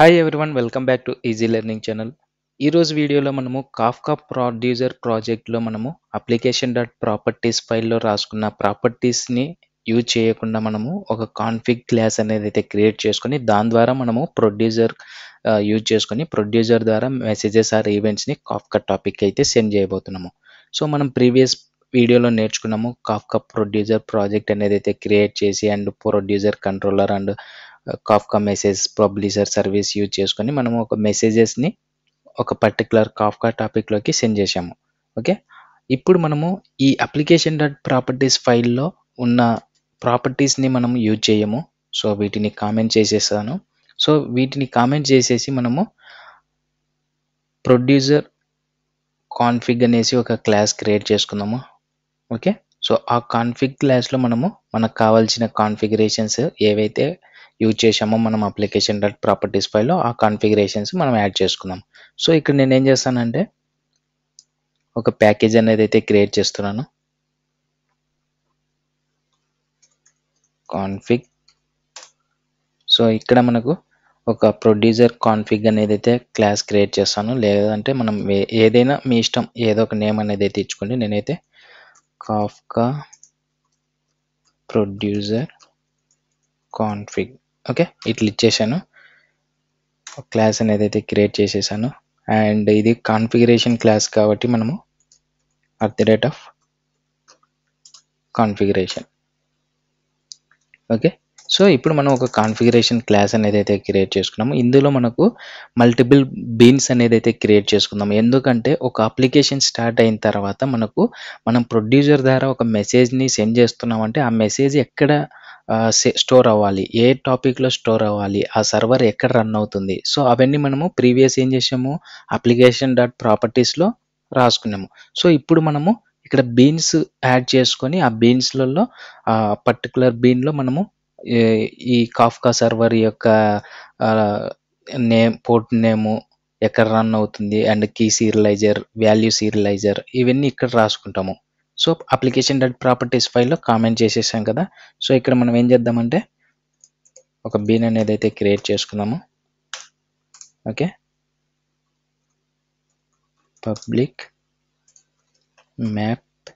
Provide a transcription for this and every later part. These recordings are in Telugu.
Hi everyone, welcome back to easy learning channel. ఈరోజు వీడియోలో మనము కాఫ్కా ప్రొడ్యూసర్ ప్రాజెక్ట్లో మనము అప్లికేషన్ డాట్ ప్రాపర్టీస్ ఫైల్లో రాసుకున్న ప్రాపర్టీస్ని యూజ్ చేయకుండా మనము ఒక కాన్ఫిగ్ క్లాస్ అనేది అయితే క్రియేట్ చేసుకొని దాని ద్వారా మనము ప్రొడ్యూసర్ యూజ్ చేసుకొని ప్రొడ్యూసర్ ద్వారా మెసేజెస్ ఆర్ ఈవెంట్స్ని కాఫ్కా టాపిక్ అయితే సెండ్ చేయబోతున్నాము. సో మనం ప్రీవియస్ వీడియోలో నేర్చుకున్నాము కాఫ్కా ప్రొడ్యూసర్ ప్రాజెక్ట్ అనేది అయితే క్రియేట్ చేసి and producer controller and Kafka message publisher service use చేసుకొని మనము ఒక మెసేజెస్ని ఒక పర్టికులర్ కాఫ్కా టాపిక్లోకి సెండ్ చేసాము. ఓకే, ఇప్పుడు మనము ఈ అప్లికేషన్ డాట్ ప్రాపర్టీస్ ఫైల్లో ఉన్న ప్రాపర్టీస్ని మనం యూజ్ చేయము. సో వీటిని కామెంట్ చేసేసాను. సో వీటిని కామెంట్ చేసేసి మనము ప్రొడ్యూసర్ కాన్ఫిగ్ అనేసి ఒక క్లాస్ క్రియేట్ చేసుకుందాము. ఓకే, సో ఆ కాన్ఫిగ్ క్లాస్లో మనము మనకు కావాల్సిన కాన్ఫిగరేషన్స్ ఏవైతే యూజ్ చేసామో మనం అప్లికేషన్ డాట్ ప్రాపర్టీస్ ఫైల్లో ఆ కాన్ఫిగరేషన్స్ మనం యాడ్ చేసుకుందాం. సో ఇక్కడ నేను ఏం చేస్తానంటే ఒక ప్యాకేజ్ అనేది అయితే క్రియేట్ చేస్తున్నాను. కాన్ఫిగ్. సో ఇక్కడ మనకు ఒక ప్రొడ్యూసర్ కాన్ఫిగ్ అనేది అయితే క్లాస్ క్రియేట్ చేస్తాను. లేదంటే మనం ఏదైనా మీ ఇష్టం ఏదో ఒక నేమ్ అనేది అయితే ఇచ్చుకోండి. నేనైతే కాఫ్కా ప్రొడ్యూసర్ కాన్ఫిగ్ ఓకే ఇట్లా ఇచ్చేసాను. క్లాస్ అనేది అయితే క్రియేట్ చేసేసాను. అండ్ ఇది కాన్ఫిగరేషన్ క్లాస్ కాబట్టి మనము @ కాన్ఫిగరేషన్. ఓకే, సో ఇప్పుడు మనం ఒక కాన్ఫిగరేషన్ క్లాస్ అనేది అయితే క్రియేట్ చేసుకున్నాము. ఇందులో మనకు మల్టిపుల్ బీన్స్ అనేది అయితే క్రియేట్ చేసుకుందాము. ఎందుకంటే ఒక అప్లికేషన్ స్టార్ట్ అయిన తర్వాత మనం ప్రొడ్యూసర్ ద్వారా ఒక మెసేజ్ని సెండ్ చేస్తున్నామంటే ఆ మెసేజ్ ఎక్కడ స్టోర్ అవ్వాలి, ఏ టాపిక్లో స్టోర్ అవ్వాలి, ఆ సర్వర్ ఎక్కడ రన్ అవుతుంది. సో అవన్నీ మనము ప్రీవియస్ ఏం చేసాము అప్లికేషన్ డాట్ ప్రాపర్టీస్లో రాసుకున్నాము. సో ఇప్పుడు మనము ఇక్కడ బీన్స్ యాడ్ చేసుకొని ఆ బీన్స్లలో పర్టికులర్ బీన్లో మనము ఈ కాఫ్కా సర్వర్ యొక్క నేమ్, పోర్ట్ నేము, ఎక్కడ రన్ అవుతుంది and key serializer, value serializer ఇవన్నీ ఇక్కడ రాసుకుంటాము. సో అప్లికేషన్ డాట్ ప్రాపర్టీస్ ఫైల్లో కామెంట్ చేసేసాం కదా. సో ఇక్కడ మనం ఏం చేద్దామంటే ఒక బీన్ అనేది అయితే క్రియేట్ చేసుకుందాము. Okay, public map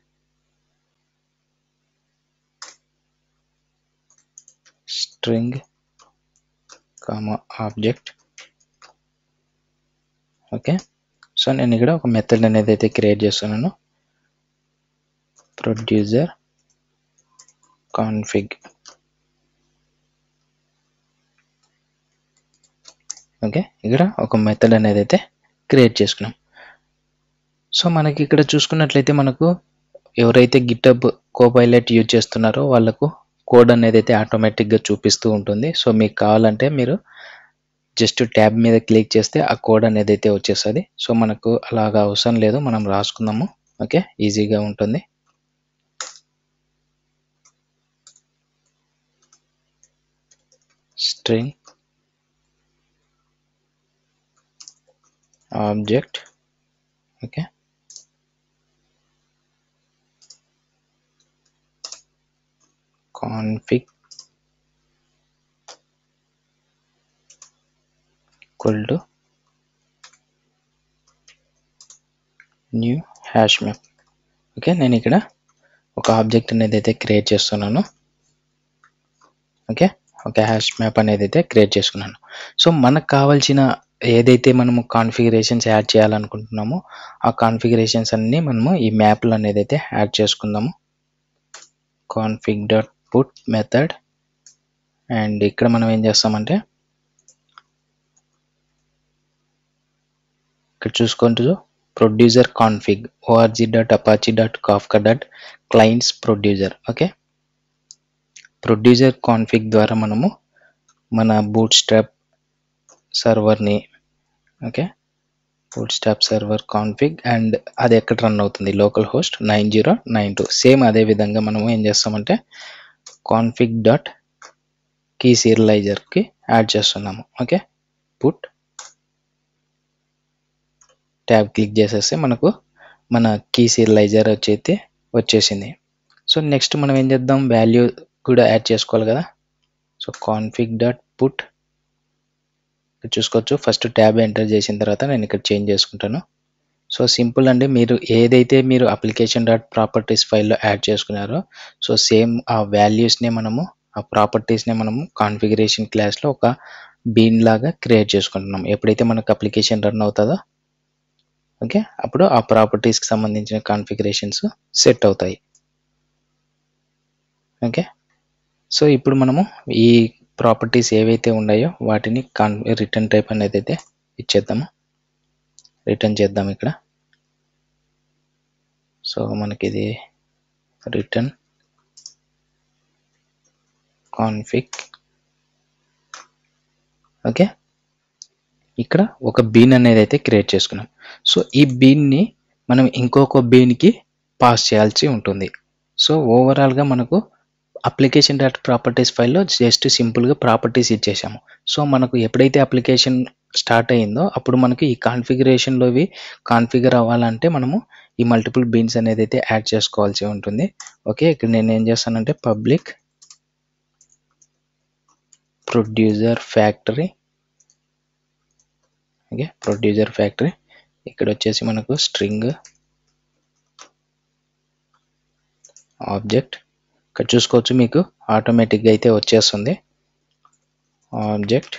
string object. Okay, so నేను ఇక్కడ ఒక మెథడ్ అనేది అయితే క్రియేట్ చేస్తున్నాను. Producer config. ఓకే, ఇక్కడ ఒక మెథడ్ అనేది అయితే క్రియేట్ చేసుకున్నాం. సో మనకి ఇక్కడ చూసుకున్నట్లయితే మనకు ఎవరైతే గిటబ్ కోపైలట్ యూజ్ చేస్తున్నారో వాళ్ళకు కోడ్ అనేది అయితే ఆటోమేటిక్గా చూపిస్తూ ఉంటుంది. సో మీకు కావాలంటే మీరు జస్ట్ ట్యాబ్ మీద క్లిక్ చేస్తే ఆ కోడ్ అనేది అయితే వచ్చేస్తుంది. సో మనకు అలాగా అవసరం లేదు, మనం రాసుకుందాము. ఓకే, ఈజీగా ఉంటుంది. String object. Okay, config equal to new hash map. Okay, నేను ఇక్కడ ఒక ఆబ్జెక్ట్ అనేది అయితే క్రియేట్ చేస్తున్నాను. ఓకే, ఒక హ్యాష్ మ్యాప్ అనేది అయితే క్రియేట్ చేసుకున్నాను. సో మనకు కావాల్సిన ఏదైతే మనము కాన్ఫిగరేషన్స్ యాడ్ చేయాలనుకుంటున్నామో ఆ కాన్ఫిగరేషన్స్ అన్నీ మనము ఈ మ్యాప్లో అనేది అయితే యాడ్ చేసుకుందాము. Config dot put method. And ఇక్కడ మనం ఏం చేస్తామంటే ఇక్కడ చూసుకుంటూ producer config org.apache.kafka.clients producer. Okay, producer config ద్వారా మనము మన బూట్ స్ట్రాప్ సర్వర్ని bootstrap server config and అది ఎక్కడ రన్ అవుతుంది లోకల్ హోస్ట్ 9092. సేమ్ అదే విధంగా మనము ఏం చేస్తామంటే కాన్ఫిగ్ డాట్ కీ సీరియలైజర్కి యాడ్ చేస్తున్నాము. ఓకే, పుట్ ట్యాబ్ క్లిక్ చేసేస్తే మనకు మన కీ సీరియలైజర్ వచ్చేసింది. సో నెక్స్ట్ మనం ఏం చేద్దాం, వాల్యూ కూడా యాడ్ చేసుకోవాలి కదా. సో కాన్ఫిగ్ డాట్ పుట్ చూసుకోవచ్చు. ఫస్ట్ ట్యాబ్ ఎంటర్ చేసిన తర్వాత నేను ఇక్కడ చేంజ్ చేసుకుంటాను. సో సింపుల్ అండి. మీరు ఏదైతే మీరు అప్లికేషన్ డాట్ ప్రాపర్టీస్ ఫైల్‌లో యాడ్ చేసుకున్నారో సో సేమ్ ఆ వాల్యూస్‌నే మనము ఆ ప్రాపర్టీస్‌నే మనము కాన్ఫిగరేషన్ క్లాస్‌లో ఒక బీన్ లాగా క్రియేట్ చేసుకుంటున్నాం. ఎప్పుడైతే మనకు అప్లికేషన్ రన్ అవుతదో ఓకే. అప్పుడు ఆ ప్రాపర్టీస్‌కి సంబంధించిన కాన్ఫిగరేషన్స్ సెట్ అవుతాయి. ఓకే. సో ఇప్పుడు మనము ఈ ప్రాపర్టీస్ ఏవైతే ఉన్నాయో వాటిని రిటర్న్ టైప్ అనేదైతే ఇచ్చేద్దాము. రిటర్న్ చేద్దాం ఇక్కడ. సో మనకిది రిటర్న్ కాన్ఫిగ్ ఓకే. ఇక్కడ ఒక బీన్ అనేది అయితే క్రియేట్ చేసుకున్నాం. సో ఈ బీన్ని మనం ఇంకొక బీన్‌కి పాస్ చేయాల్సి ఉంటుంది. సో ఓవరాల్‌గా మనకు అప్లికేషన్ డాట్ ప్రాపర్టీస్ ఫైల్‌లో జస్ట్ సింపుల్‌గా ప్రాపర్టీస్ ఇచ్చేసాము. సో మనకు ఎప్పుడైతే అప్లికేషన్ స్టార్ట్ అయిందో అప్పుడు మనకి ఈ కాన్ఫిగరేషన్‌లోవి కాన్ఫిగర్ అవ్వాలంటే మనము ఈ మల్టిపుల్ బీన్స్ అనేదైతే యాడ్ చేసుకోవాల్సి ఉంటుంది. ఓకే. ఇక్కడ నేను ఏం చేస్తానంటే public producer factory okay. Producer factory ఇక్కడ వచ్చేసి మనకు స్ట్రింగ్ ఆబ్జెక్ట్ ఇక్కడ చూసుకోవచ్చు మీకు ఆటోమేటిక్గా అయితే వచ్చేస్తుంది. Object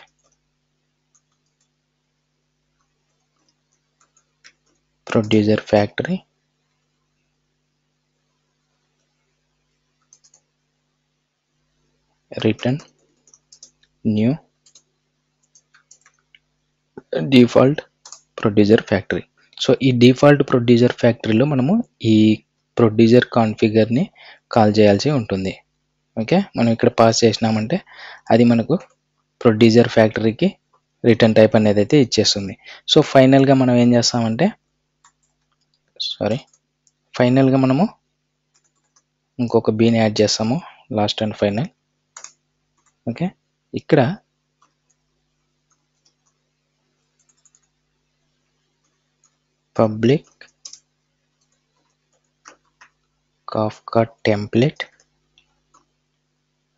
producer factory return new default producer factory. So ఈ డిఫాల్ట్ ప్రొడ్యూసర్ ఫ్యాక్టరీలో మనము ఈ ప్రొడ్యూసర్ కాన్ఫిగర్ని కాల్ చేయాల్సి ఉంటుంది. ఓకే. మనం ఇక్కడ పాస్ చేసినామంటే అది మనకు ప్రొడ్యూసర్ ఫ్యాక్టరీకి రిటర్న్ టైప్ అనేది అయితే ఇచ్చేస్తుంది. సో ఫైనల్గా మనం ఏం చేస్తామంటే ఫైనల్గా మనము ఇంకొక బీని యాడ్ చేస్తాము లాస్ట్ అండ్ ఫైనల్. ఓకే. ఇక్కడ పబ్లిక్ కాఫ్కా టెంప్లెట్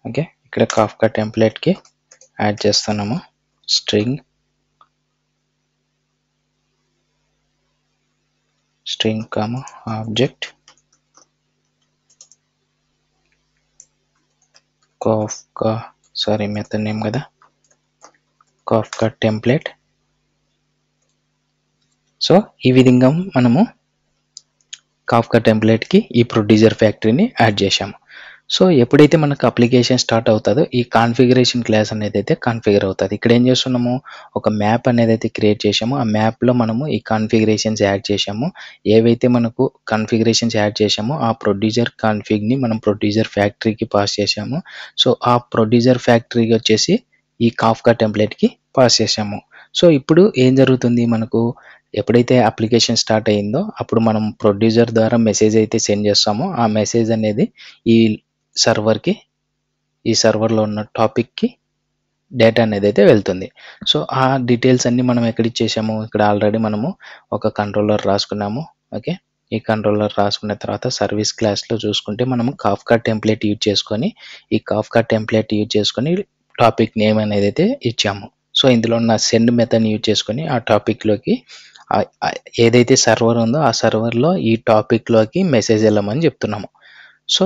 ఓకే. ఇక్కడ కాఫ్కా టెంప్లెట్కి యాడ్ చేస్తున్నాము string comma object Kafka method name కదా కాఫ్కా టెంప్లెట్. సో ఈ విధంగా మనము కాఫ్కా టెంప్లెట్కి ఈ ప్రొడ్యూసర్ ఫ్యాక్టరీని యాడ్ చేశాము. సో ఎప్పుడైతే మనకు అప్లికేషన్ స్టార్ట్ అవుతుందో ఈ కాన్ఫిగరేషన్ క్లాస్ అనేది అయితే కాన్ఫిగర్ అవుతుంది. ఇక్కడ ఏం చేస్తున్నాము ఒక మ్యాప్ అనేది అయితే క్రియేట్ చేసాము. ఆ మ్యాప్లో మనము ఈ కాన్ఫిగరేషన్స్ యాడ్ చేసాము. ఏవైతే మనకు కాన్ఫిగరేషన్స్ యాడ్ చేసామో ఆ ప్రొడ్యూసర్ కాన్ఫిగ్ని మనం ప్రొడ్యూసర్ ఫ్యాక్టరీకి పాస్ చేసాము. సో ఆ ప్రొడ్యూసర్ ఫ్యాక్టరీకి వచ్చేసి ఈ కాఫ్కా టెంప్లెట్కి పాస్ చేసాము. సో ఇప్పుడు ఏం జరుగుతుంది మనకు ఎప్పుడైతే అప్లికేషన్ స్టార్ట్ అయిందో అప్పుడు మనం ప్రొడ్యూసర్ ద్వారా మెసేజ్ అయితే సెండ్ చేస్తామో ఆ మెసేజ్ అనేది ఈ సర్వర్కి ఈ సర్వర్లో ఉన్న టాపిక్కి డేటా అనేది అయితే వెళ్తుంది. సో ఆ డీటెయిల్స్ అన్నీ మనం ఎక్కడ ఇచ్చేసాము ఇక్కడ ఆల్రెడీ మనము ఒక కంట్రోలర్ రాసుకున్నాము. ఓకే. ఈ కంట్రోలర్ రాసుకున్న తర్వాత సర్వీస్ క్లాస్లో చూసుకుంటే మనము కాఫ్కా టెంప్లెట్ యూజ్ చేసుకొని ఈ కాఫ్కా టెంప్లెట్ యూజ్ చేసుకొని టాపిక్ నేమ్ అనేది అయితే ఇచ్చాము. సో ఇందులో ఉన్న సెండ్ మెథడ్ని యూజ్ చేసుకొని ఆ టాపిక్లోకి ఏదైతే సర్వర్ ఉందో ఆ సర్వర్లో ఈ టాపిక్లోకి మెసేజ్ వెళ్ళమని చెప్తున్నాము. సో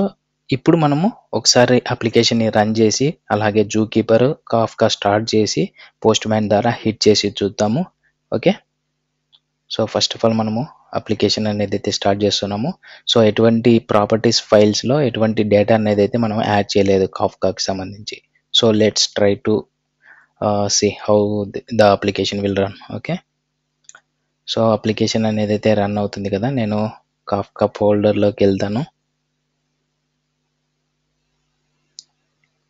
ఇప్పుడు మనము ఒకసారి అప్లికేషన్ని రన్ చేసి అలాగే జూ కీపర్ కాఫ్కా స్టార్ట్ చేసి పోస్ట్ మ్యాన్ ద్వారా హిట్ చేసి చూద్దాము. Okay. So first of all మనము అప్లికేషన్ అనేది అయితే స్టార్ట్ చేస్తున్నాము. సో ఎటువంటి ప్రాపర్టీస్ ఫైల్స్లో ఎటువంటి డేటా అనేది అయితే మనం యాడ్ చేయలేదు కాఫ్కాకి సంబంధించి. So let's try to see how the application will run. Okay. So application అనేది అయితే రన్ అవుతుంది కదా. నేను కాఫ్కా ఫోల్డర్లోకి వెళ్తాను.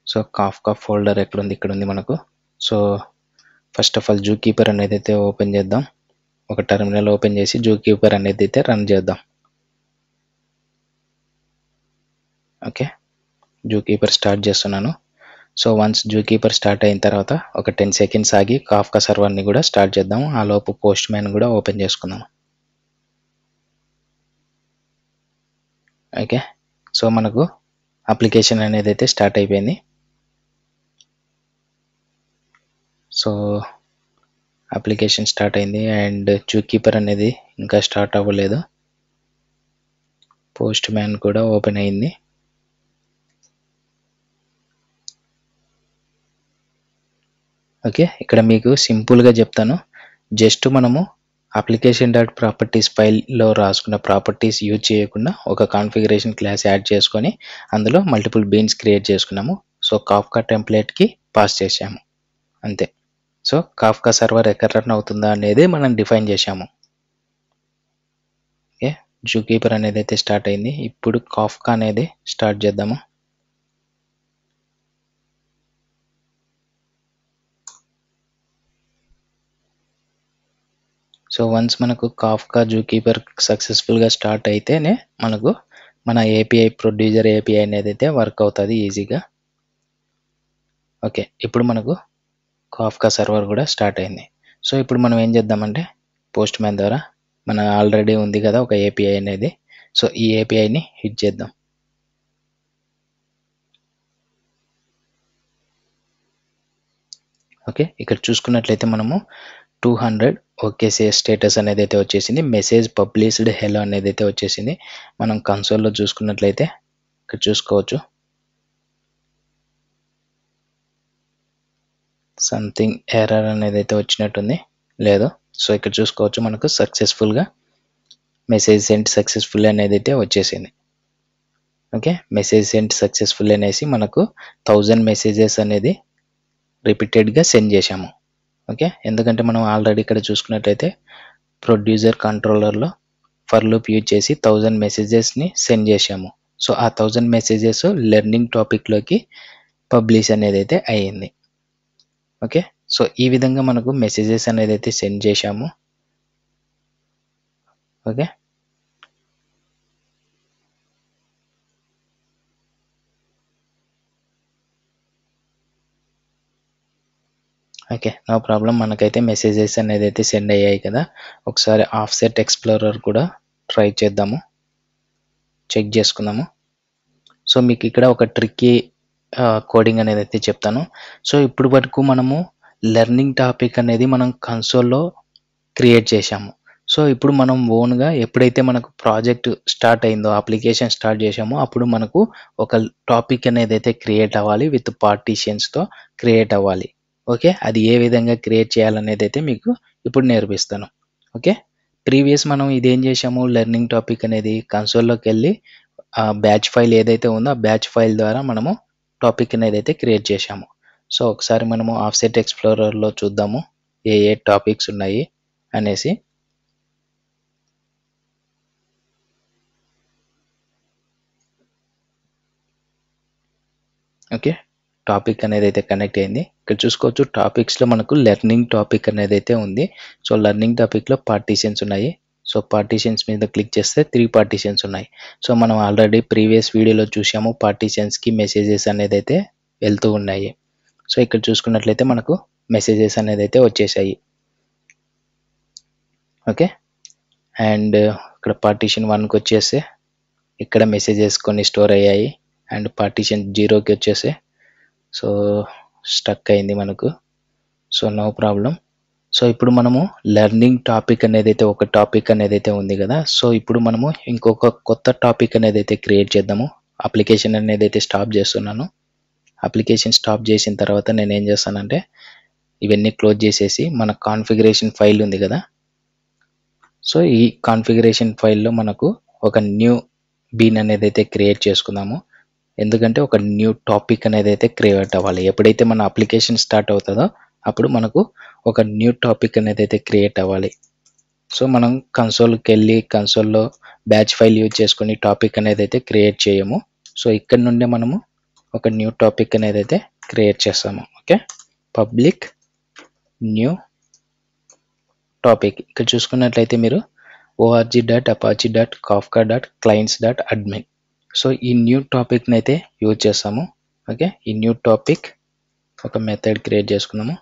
సో కాఫ్కా ఫోల్డర్ ఎక్కడుంది ఇక్కడ ఉంది మనకు. So first of all zoo keeper అనేది అయితే ఓపెన్ చేద్దాం. ఒక టెర్మినల్ ఓపెన్ చేసి జూ కీపర్ అనేది అయితే రన్ చేద్దాం. ఓకే. జూ కీపర్ స్టార్ట్ చేస్తున్నాను. So once zoo keeper start అయిన తర్వాత ఒక 10 సెకండ్స్ ఆగి కాఫ్కా సర్వర్ని కూడా స్టార్ట్ చేద్దాం. ఆ లోపు పోస్ట్ మ్యాన్ కూడా ఓపెన్ చేసుకుందాం. ఓకే. సో మనకు అప్లికేషన్ అనేది అయితే స్టార్ట్ అయిపోయింది. సో అప్లికేషన్ స్టార్ట్ అయింది అండ్ జూకీపర్ అనేది ఇంకా స్టార్ట్ అవ్వలేదు. పోస్ట్ మ్యాన్ కూడా ఓపెన్ అయింది. ఓకే, ఇక్కడ మీకు సింపుల్గా చెప్తాను. జస్ట్ మనము అప్లికేషన్ డాట్ ప్రాపర్టీస్ ఫైల్లో రాసుకున్న ప్రాపర్టీస్ యూజ్ చేయకుండా ఒక కాన్ఫిగరేషన్ క్లాస్ యాడ్ చేసుకొని అందులో మల్టిపుల్ బీన్స్ క్రియేట్ చేసుకున్నాము. సో కాఫ్కా టెంప్లెట్కి పాస్ చేసాము అంతే. సో కాఫ్కా సర్వర్ ఎక్కడ రన్ అవుతుందా అనేది మనం డిఫైన్ చేసాము. ఓకే, జూకీపర్ అనేది అయితే స్టార్ట్ అయింది. ఇప్పుడు కాఫ్కా అనేది స్టార్ట్ చేద్దాము. సో వన్స్ మనకు కాఫ్కా జూకీపర్ సక్సెస్ఫుల్గా స్టార్ట్ అయితేనే మనకు మన ఏపీఐ ప్రొడ్యూసర్ ఏపీఐ అనేది అయితే వర్క్ అవుతుంది ఈజీగా. ఓకే, ఇప్పుడు మనకు కాఫ్కా సర్వర్ కూడా స్టార్ట్ అయింది. సో ఇప్పుడు మనం ఏం చేద్దామంటే పోస్ట్ మ్యాన్ ద్వారా మన ఆల్రెడీ ఉంది కదా ఒక ఏపీఐ అనేది, సో ఈ ఏపీఐని హిట్ చేద్దాం. ఓకే, ఇక్కడ చూసుకున్నట్లయితే మనము 200 ఓకేసే స్టేటస్ అనేది అయితే వచ్చేసింది. మెసేజ్ పబ్లిష్డ్ హెలో అనేది అయితే వచ్చేసింది. మనం కన్సోల్లో చూసుకున్నట్లయితే ఇక్కడ చూసుకోవచ్చు సంథింగ్ ఎర్రర్ అనేది అయితే వచ్చినట్టుంది, లేదు. సో ఇక్కడ చూసుకోవచ్చు మనకు సక్సెస్ఫుల్గా మెసేజ్ సెండ్ సక్సెస్ఫుల్ అనేది అయితే వచ్చేసింది. ఓకే, మెసేజ్ సెండ్ సక్సెస్ఫుల్ అనేసి మనకు 1000 మెసేజెస్ అనేది రిపీటెడ్గా సెండ్ చేశాము. ఓకే, ఎందుకంటే మనం ఆల్రెడీ ఇక్కడ చూసుకున్నట్లయితే ప్రొడ్యూసర్ కంట్రోలర్లో ఫర్ లూప్ యూజ్ చేసి 1000 మెసేజెస్ని సెండ్ చేశాము. సో ఆ 1000 మెసేజెస్ లెర్నింగ్ టాపిక్లోకి పబ్లిష్ అనేది అయితే అయ్యింది. ఓకే, సో ఈ విధంగా మనకు మెసేజెస్ అనేది అయితే సెండ్ చేశాము. Okay, okay, no problem. మనకైతే మెసేజెస్ అనేది అయితే సెండ్ అయ్యాయి కదా. ఒకసారి ఆఫ్సెట్ ఎక్స్ప్లోరర్ కూడా ట్రై చేద్దాము, చెక్ చేసుకుందాము. సో మీకు ఇక్కడ ఒక ట్రిక్కీ కోడింగ్ అనేది అయితే చెప్తాను. సో ఇప్పుడు వరకు మనము లెర్నింగ్ టాపిక్ అనేది మనం కన్సోల్లో క్రియేట్ చేశాము. సో ఇప్పుడు మనం ఓన్గా ఎప్పుడైతే మనకు ప్రాజెక్ట్ స్టార్ట్ అయిందో, అప్లికేషన్ స్టార్ట్ చేసామో అప్పుడు మనకు ఒక టాపిక్ అనేది అయితే క్రియేట్ అవ్వాలి, విత్ పార్టీషన్స్తో క్రియేట్ అవ్వాలి. ఓకే, అది ఏ విధంగా క్రియేట్ చేయాలనేది అయితే మీకు ఇప్పుడు నేర్పిస్తాను. ఓకే, ప్రీవియస్ మనం ఇదేం చేసాము, లెర్నింగ్ టాపిక్ అనేది కన్సోల్లోకి వెళ్ళి ఆ బ్యాచ్ ఫైల్ ఏదైతే ఉందో ఆ బ్యాచ్ ఫైల్ ద్వారా మనము టాపిక్ అనేది అయితే క్రియేట్ చేసాము. సో ఒకసారి మనము ఆఫ్సెట్ ఎక్స్ప్లోరర్లో చూద్దాము ఏ ఏ టాపిక్స్ ఉన్నాయి అనేసి. ఓకే, టాపిక్ అనేది అయితే కనెక్ట్ అయింది. ఇక్కడ చూసుకోవచ్చు టాపిక్స్లో మనకు లెర్నింగ్ టాపిక్ అనేది అయితే ఉంది. సో లెర్నింగ్ టాపిక్లో పార్టీషన్స్ ఉన్నాయి. సో పార్టీషన్స్ మీద క్లిక్ చేస్తే 3 పార్టీషన్స్ ఉన్నాయి. సో మనం ఆల్రెడీ ప్రీవియస్ వీడియోలో చూసాము పార్టీషన్స్కి మెసేజెస్ అనేది అయితే వెళ్తూ ఉన్నాయి. సో ఇక్కడ చూసుకున్నట్లయితే మనకు మెసేజెస్ అనేది అయితే వచ్చేసాయి. ఓకే, అండ్ ఇక్కడ పార్టీషన్ 1కి వచ్చేస్తే ఇక్కడ మెసేజెస్ కొన్ని స్టోర్ అయ్యాయి. అండ్ పార్టీషన్ 0కి వచ్చేస్తే సో స్టక్ అయింది మనకు. So no problem. సో ఇప్పుడు మనము లెర్నింగ్ టాపిక్ అనేది అయితే ఒక టాపిక్ అనేది అయితే ఉంది కదా. సో ఇప్పుడు మనము ఇంకొక కొత్త టాపిక్ అనేది అయితే క్రియేట్ చేద్దాము. అప్లికేషన్ అనేది అయితే స్టాప్ చేస్తున్నాను. అప్లికేషన్ స్టాప్ చేసిన తర్వాత నేను ఏం చేస్తానంటే ఇవన్నీ క్లోజ్ చేసేసి మన కాన్ఫిగరేషన్ ఫైల్ ఉంది కదా. సో ఈ కాన్ఫిగరేషన్ ఫైల్లో మనకు ఒక న్యూ బీన్ అనేది అయితే క్రియేట్ చేసుకుందాము. ఎందుకంటే ఒక న్యూ టాపిక్ అనేది అయితే క్రియేట్ అవ్వాలి. ఎప్పుడైతే మన అప్లికేషన్ స్టార్ట్ అవుతుందో అప్పుడు మనకు ఒక న్యూ టాపిక్ అనేది అయితే క్రియేట్ అవ్వాలి. సో మనం కన్సోల్కి వెళ్ళి కన్సోల్లో బ్యాచ్ ఫైల్ యూజ్ చేసుకొని టాపిక్ అనేది అయితే క్రియేట్ చేయము. సో ఇక్కడ నుండి మనము ఒక న్యూ టాపిక్ అనేది అయితే క్రియేట్ చేస్తాము. Okay, public new topic. ఇక్కడ చూసుకున్నట్లయితే మీరు org.apache.kafka.clients.admin. సో ఈ న్యూ టాపిక్ని అయితే యూజ్ చేస్తాము. ఓకే, ఈ న్యూ టాపిక్ ఒక మెథడ్ క్రియేట్ చేసుకున్నాము,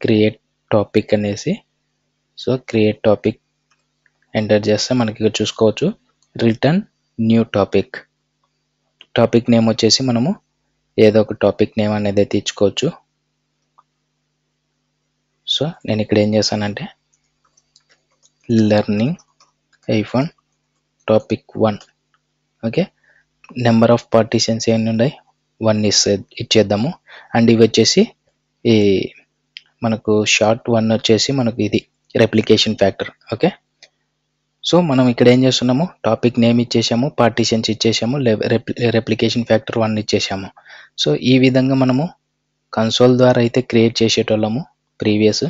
క్రియేట్ టాపిక్ అనేసి. సో క్రియేట్ టాపిక్ ఎంటర్ చేస్తే మనకి ఇక్కడ చూసుకోవచ్చు return new topic. Topic name వచ్చేసి మనము ఏదో ఒక టాపిక్ నేమ్ అనేది అయితే ఇచ్చుకోవచ్చు. సో నేను ఇక్కడ ఏం చేస్తానంటే learning topic 1. Okay, number of partitions ఎన్ని ఉన్నాయి 1 ఇచ్చేద్దాము. అండ్ ఇవి వచ్చేసి ఈ మనకు షార్ట్ 1 వచ్చేసి మనకు ఇది రెప్లికేషన్ ఫ్యాక్టర్. ఓకే, సో మనం ఇక్కడ ఏం చేస్తున్నాము, టాపిక్ నేమ్ ఇచ్చేసాము, పార్టీషన్స్ ఇచ్చేసాము, రెప్లికేషన్ ఫ్యాక్టర్ 1 ఇచ్చేసాము. సో ఈ విధంగా మనము కన్సోల్ ద్వారా అయితే క్రియేట్ చేసేటోళ్ళము ప్రీవియస్.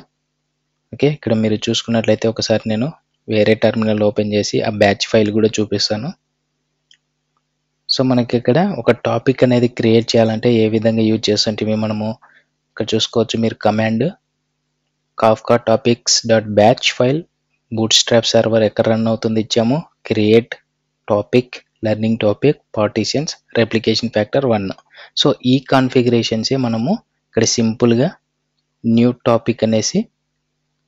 ఓకే, ఇక్కడ మీరు చూసుకున్నట్లయితే ఒకసారి నేను వేరే టెర్మినల్ ఓపెన్ చేసి ఆ బ్యాచ్ ఫైల్ కూడా చూపిస్తాను. సో మనకి ఇక్కడ ఒక టాపిక్ అనేది క్రియేట్ చేయాలంటే ఏ విధంగా యూజ్ చేస్తుంటే మనము ఇక్కడ చూసుకోవచ్చు. మీరు command Kafka topics dot batch file boot strap server ఎక్కడ రన్ అవుతుంది ఇచ్చాము, create topic, learning topic, partitions, replication factor 1. So ఈ కాన్ఫిగరేషన్సే మనము ఇక్కడ సింపుల్గా న్యూ టాపిక్ అనేసి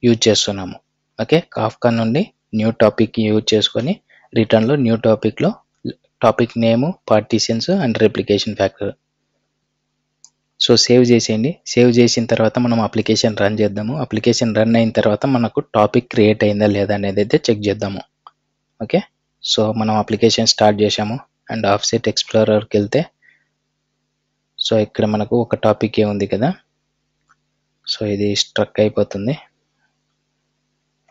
యూజ్ చేస్తున్నాము. ఓకే, కాఫ్కా నుండి న్యూ టాపిక్ యూజ్ చేసుకొని రిటర్న్లో న్యూ టాపిక్లో topic name, partitions and replication factor. So save చేసేయండి. సేవ్ చేసిన తర్వాత మనం అప్లికేషన్ రన్ చేద్దాము. అప్లికేషన్ రన్ అయిన తర్వాత మనకు టాపిక్ క్రియేట్ అయిందా లేదా అనేది అయితే చెక్ చేద్దాము. ఓకే, సో మనం అప్లికేషన్ స్టార్ట్ చేసాము అండ్ ఆఫ్సెట్ ఎక్స్ప్లోరర్కి వెళ్తే సో ఇక్కడ మనకు ఒక టాపిక్ ఉంది కదా. సో ఇది స్ట్రక్ అయిపోతుంది.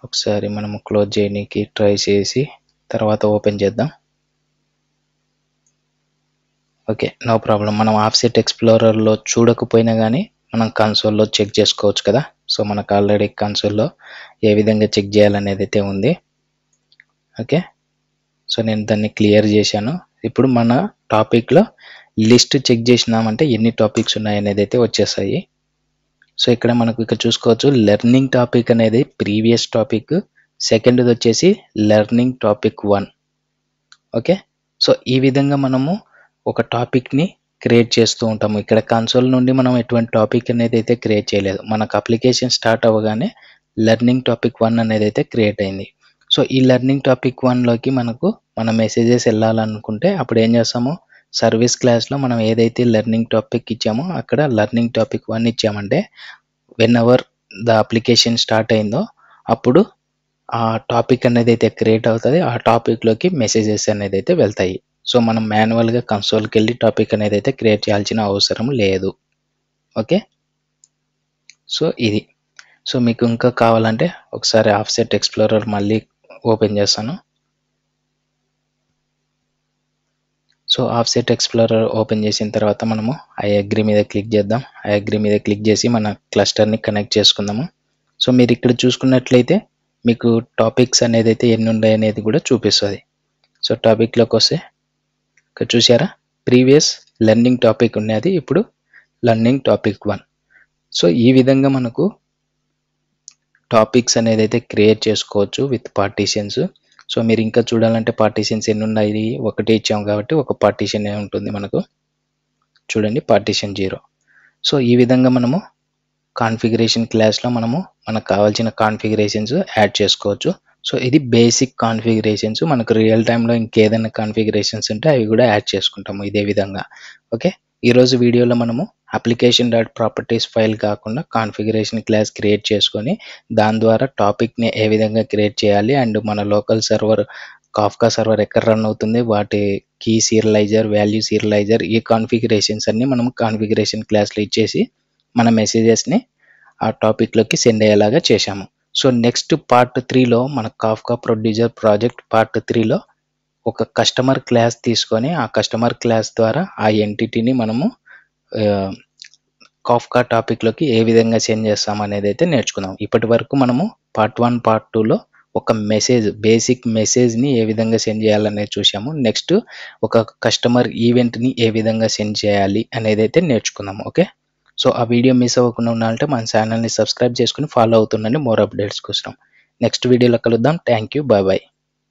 ఒకసారి మనము క్లోజ్ చేయడానికి ట్రై చేసి తర్వాత ఓపెన్ చేద్దాం. Okay, no problem. మనం ఆఫ్సెట్ ఎక్స్ప్లోరర్లో చూడకపోయినా కానీ మనం కన్సోల్లో చెక్ చేసుకోవచ్చు కదా. సో మనకు ఆల్రెడీ కన్సోల్లో ఏ విధంగా చెక్ చేయాలనేది అయితే ఉంది. ఓకే, సో నేను దాన్ని క్లియర్ చేశాను. ఇప్పుడు మన టాపిక్లో లిస్ట్ చెక్ చేసినామంటే ఎన్ని టాపిక్స్ ఉన్నాయనేది అయితే వచ్చేసాయి. సో ఇక్కడ మనకు ఇక్కడ చూసుకోవచ్చు లెర్నింగ్ టాపిక్ అనేది ప్రీవియస్ టాపిక్, సెకండ్ది వచ్చేసి లెర్నింగ్ టాపిక్ 1. ఓకే, సో ఈ విధంగా మనము ఒక టాపిక్ని క్రియేట్ చేస్తూ ఉంటాము. ఇక్కడ కన్సోల్ నుండి మనం ఎటువంటి టాపిక్ అనేది అయితే క్రియేట్ చేయలేదు. మనకు అప్లికేషన్ స్టార్ట్ అవ్వగానే లెర్నింగ్ టాపిక్ 1 అనేది అయితే క్రియేట్ అయింది. సో ఈ లెర్నింగ్ టాపిక్ 1లోకి మన మెసేజెస్ వెళ్ళాలనుకుంటే అప్పుడు ఏం చేస్తాము, సర్వీస్ క్లాస్లో మనం ఏదైతే లెర్నింగ్ టాపిక్ ఇచ్చామో అక్కడ లెర్నింగ్ టాపిక్ 1 ఇచ్చామంటే whenever the application start అయిందో అప్పుడు ఆ టాపిక్ అనేది అయితే క్రియేట్ అవుతుంది. ఆ టాపిక్లోకి మెసేజెస్ అనేది అయితే వెళ్తాయి. సో మనం మాన్యువల్గా కన్సోల్కి వెళ్ళి టాపిక్ అనేది అయితే క్రియేట్ చేయాల్సిన అవసరం లేదు. ఓకే, సో ఇది. సో మీకు ఇంకా కావాలంటే ఒకసారి ఆఫ్సెట్ ఎక్స్ప్లోరర్ మళ్ళీ ఓపెన్ చేస్తాను. సో ఆఫ్సెట్ ఎక్స్ప్లోరర్ ఓపెన్ చేసిన తర్వాత మనము ఐ అగ్రీ మీద క్లిక్ చేద్దాం. ఐ అగ్రీ మీద క్లిక్ చేసి మన క్లస్టర్ని కనెక్ట్ చేసుకుందాము. సో మీరు ఇక్కడ చూసుకున్నట్లయితే మీకు టాపిక్స్ అనేది అయితే ఎన్ని ఉన్నాయి అనేది కూడా చూపిస్తుంది. సో టాపిక్లోకి వస్తే ఇక్కడ చూసారా, ప్రీవియస్ లెర్నింగ్ టాపిక్ ఉన్నది, ఇప్పుడు లెర్నింగ్ టాపిక్ 1. సో ఈ విధంగా మనకు టాపిక్స్ అనేది అయితే క్రియేట్ చేసుకోవచ్చు విత్ పార్టీషన్స్. సో మీరు ఇంకా చూడాలంటే పార్టీషన్స్ ఎన్ని ఉన్నాయి, ఒకటి ఇచ్చాము కాబట్టి ఒక పార్టీషన్ ఉంటుంది మనకు. చూడండి, పార్టీషన్ 0. సో ఈ విధంగా మనము కాన్ఫిగరేషన్ క్లాస్లో మనకు కావాల్సిన కాన్ఫిగరేషన్స్ యాడ్ చేసుకోవచ్చు. సో ఇది బేసిక్ కాన్ఫిగరేషన్స్. మనకు రియల్ టైంలో ఇంకేదైనా కాన్ఫిగరేషన్స్ ఉంటే అవి కూడా యాడ్ చేసుకుంటాము ఇదే విధంగా. ఓకే, ఈరోజు వీడియోలో మనము అప్లికేషన్ డాట్ ప్రాపర్టీస్ ఫైల్ కాకుండా కాన్ఫిగరేషన్ క్లాస్ క్రియేట్ చేసుకొని దాని ద్వారా టాపిక్ని ఏ విధంగా క్రియేట్ చేయాలి అండ్ మన లోకల్ సర్వర్ కాఫ్కా సర్వర్ ఎక్కడ రన్ అవుతుంది, వాటి కీ సీరియలైజర్, వాల్యూ సీరియలైజర్, ఈ కాన్ఫిగరేషన్స్ అన్ని మనం కాన్ఫిగరేషన్ క్లాస్లో ఇచ్చేసి మన మెసేజెస్ని ఆ టాపిక్లోకి సెండ్ అయ్యేలాగా చేశాము. సో నెక్స్ట్ పార్ట్ 3లో మన కాఫ్కా ప్రొడ్యూసర్ ప్రాజెక్ట్ పార్ట్ 3లో ఒక కస్టమర్ క్లాస్ తీసుకొని ఆ కస్టమర్ క్లాస్ ద్వారా ఆ ఎంటిటీని మనము కాఫ్కా టాపిక్లోకి ఏ విధంగా సెండ్ చేస్తాం అనేది అయితే నేర్చుకుందాం. ఇప్పటి వరకు మనము పార్ట్ 1 పార్ట్ 2లో ఒక మెసేజ్, బేసిక్ మెసేజ్ని ఏ విధంగా సెండ్ చేయాలనేది చూసాము. నెక్స్ట్ ఒక కస్టమర్ ఈవెంట్ని ఏ విధంగా సెండ్ చేయాలి అనేది అయితే నేర్చుకుందాము. ఓకే, సో ఆ వీడియో మిస్ అవ్వకుండా ఉండాలంటే మన ఛానల్ని సబ్స్క్రైబ్ చేసుకుని ఫాలో అవుతుండండి మోర్ అప్డేట్స్ కోసం. నెక్స్ట్ వీడియోలో కలుద్దాం. Thank you, bye bye.